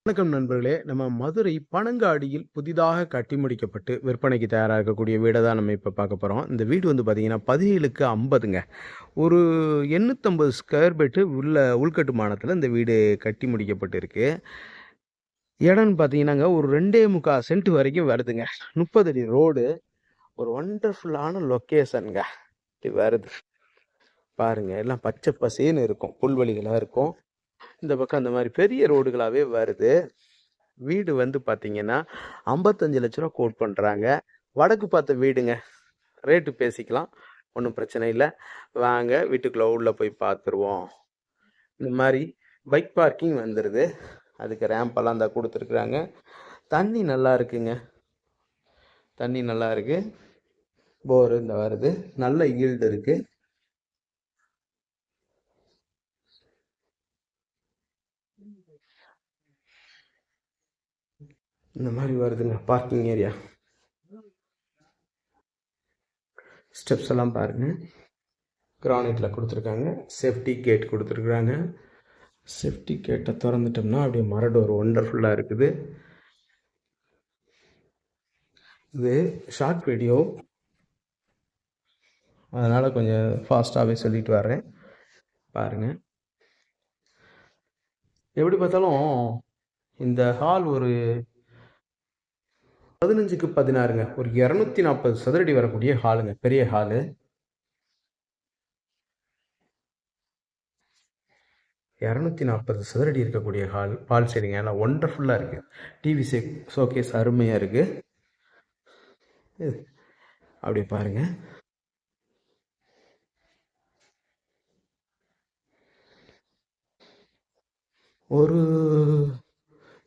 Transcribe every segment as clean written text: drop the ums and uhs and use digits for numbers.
வணக்கம் நண்பர்களே. நம்ம மதுரை பனங்காடியில் புதிதாக கட்டி முடிக்கப்பட்டு விற்பனைக்கு தயாரா இருக்கக்கூடிய வீட தான் நம்ம இப்ப பார்க்க போறோம். இந்த வீடு வந்து பார்த்தீங்கன்னா, 17க்கு 50ங்க. ஒரு 850 ஸ்கொயர் ஃபீட் உள்கட்டுமானத்தில இந்த வீடு கட்டி முடிக்கப்பட்டு இருக்கு. இடம்னு பார்த்தீங்கன்னாங்க, ஒரு 2 1/4 சென்ட் வரைக்கும் வருதுங்க. 30 அடி ரோடு. ஒரு வண்டர்ஃபுல்லான லொக்கேஷன்ங்க. இப்படி வருது. பாருங்க, எல்லாம் பச்சை பசேல்னு இருக்கும். புல்வெளிகளா இருக்கும். இந்த பக்கம் அந்த மாரி பெரிய ரோடுகளாவே வருது. வீடு வந்து பார்த்தீங்கன்னா, 55 லட்ச ரூவா கோட் பண்றாங்க. வடக்கு பார்த்த வீடுங்க. ரேட்டு பேசிக்கலாம். ஒண்ணும் பிரச்சனை இல்ல. வாங்க வீட்டுக்குள்ள உள்ள போய் பார்த்துருவோம். இந்த மாரி பைக் பார்க்கிங் வந்துருது. அதுக்கு ரேம்பெல்லாம் இந்தா குடுத்துருக்குறாங்க. தண்ணி நல்லா இருக்குங்க. தண்ணி நல்லா இருக்கு. போர் இந்த வருது. நல்ல ஈல்டு இருக்கு. இந்த மாரி வருதுங்க பார்க்கிங் ஏரியா. ஸ்டெப்ஸ் எல்லாம் பாருங்க. கிரானைட்ல குடுத்துருக்காங்க. Safety gate குடுத்துருக்குறாங்க. சேஃப்டி கேட்டை திறந்துட்டோம்னா அப்படியே மர டோர் ஒண்டர்ஃபுல்லா இருக்குது. இது ஷார்ட் வீடியோ. அதனால கொஞ்சம் ஃபாஸ்ட்டாவே சொல்லிட்டு வர்றேன். பாருங்க. எப்படி பார்த்தாலும் இந்த ஹால் ஒரு 15க்கு 16ங்க. ஒரு 240 சதுரடி வரக்கூடிய ஹாலுங்க. பெரிய ஹாலு. 240 சதுரடி இருக்கக்கூடிய ஹால். பால் சைடுங்க. நல்லா ஒண்டர்ஃபுல்லா இருக்கு. டிவி ஷோகேஸ் அருமையா இருக்கு. அப்படியே பாருங்க. ஒரு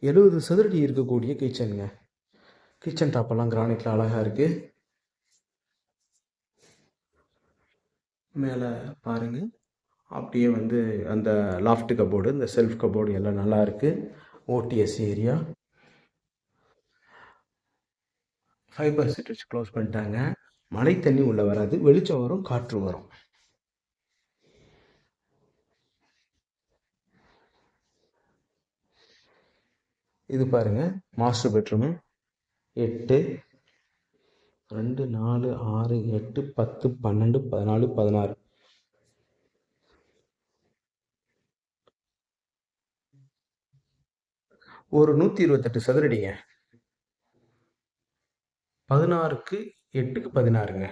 70 சதுரடி இருக்கக்கூடிய கிச்சனுங்க. கிச்சன் டாப்பெல்லாம் கிரானைட்ல அழகா இருக்கு. மேலே பாருங்க. அப்படியே வந்து அந்த லாஃப்ட் கபோர்டு, இந்த செல்ஃப் கபோர்டு எல்லாம் நல்லா இருக்கு. ODS area. ஃபைபர் செட் வச்சு க்ளோஸ் பண்ணிட்டாங்க. மழை தண்ணி உள்ள வராது. வெளிச்சம் வரும், காற்று வரும். இது பாருங்க மாஸ்டர் பெட்ரூமு. 8 2 4 6 8 10 12 14 16 ஒரு 128 சதுரடிங்க. 16க்கு 8க்கு 16ங்க.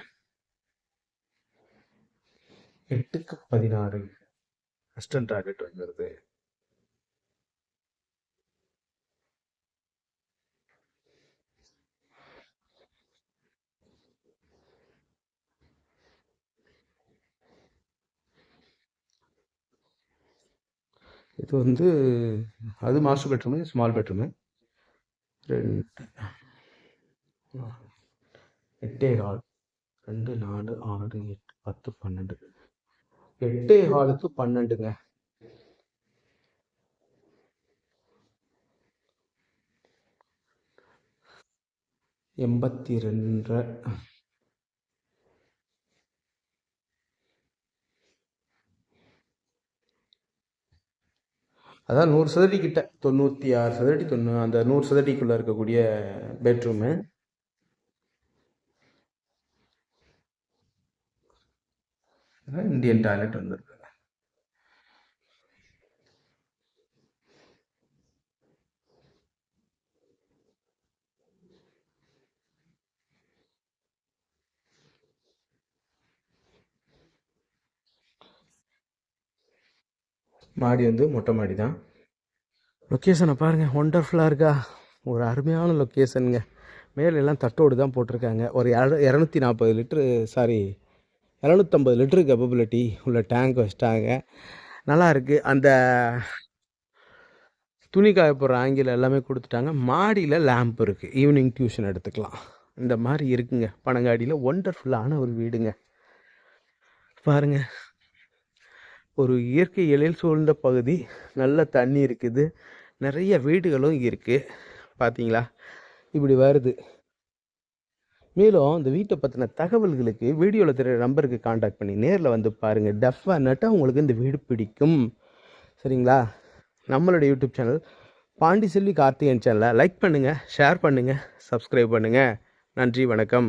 8க்கு 16 வெஸ்டர்ன் டாய்லெட் வந்துருது. இது வந்து அது master bedroom, small bedroom. 2 8 hall. 2 4 6 8 10 12 8 ஹாலுக்கு 12ங்க. எண்பத்தி 2 அதான் 100 சதுரடி கிட்ட 96 சதுரடி அந்த 100 சதுரடிக்குள்ள இருக்கக்கூடிய பெட்ரூமு. இந்தியன் டாய்லெட் வந்துருக்கு. மாடி வந்து மொட்டை மாடி தான். லொக்கேஷனை பாருங்க, ஒண்டர்ஃபுல்லாக இருக்கா. ஒரு அருமையான லொக்கேஷனுங்க. மேலே எல்லாம் தட்டோடு தான் போட்டிருக்காங்க. ஒரு 240 லிட்ரு, சாரி 250 லிட்டரு கெப்பபிலிட்டி உள்ள டேங்க் வச்சிட்டாங்க. நல்லா இருக்கு. அந்த துணி காய போடுற ஆங்கிள் எல்லாமே கொடுத்துட்டாங்க. மாடியில் லேம்ப் இருக்குது. ஈவினிங் டியூஷன் எடுத்துக்கலாம். இந்த மாதிரி இருக்குங்க. பனங்காடியில் ஒண்டர்ஃபுல்லான ஒரு வீடுங்க. பாருங்க, ஒரு இயற்கை எழில் சூழ்ந்த பகுதி. நல்ல தண்ணி இருக்குது. நிறைய வீடுகளும் இருக்குது. பார்த்தீங்களா, இப்படி வருது. மேலும் இந்த வீட்டை பற்றின தகவல்களுக்கு வீடியோவில் தெரிகிற நம்பருக்கு காண்டாக்ட் பண்ணி நேரில் வந்து பாருங்கள். டெஃபினட்டாக உங்களுக்கு இந்த வீடு பிடிக்கும். சரிங்களா? நம்மளோட யூடியூப் சேனல் பாண்டிச்செல்வி கார்த்திகேயன் சேனலை லைக் பண்ணுங்கள், ஷேர் பண்ணுங்கள், சப்ஸ்கிரைப் பண்ணுங்கள். நன்றி, வணக்கம்.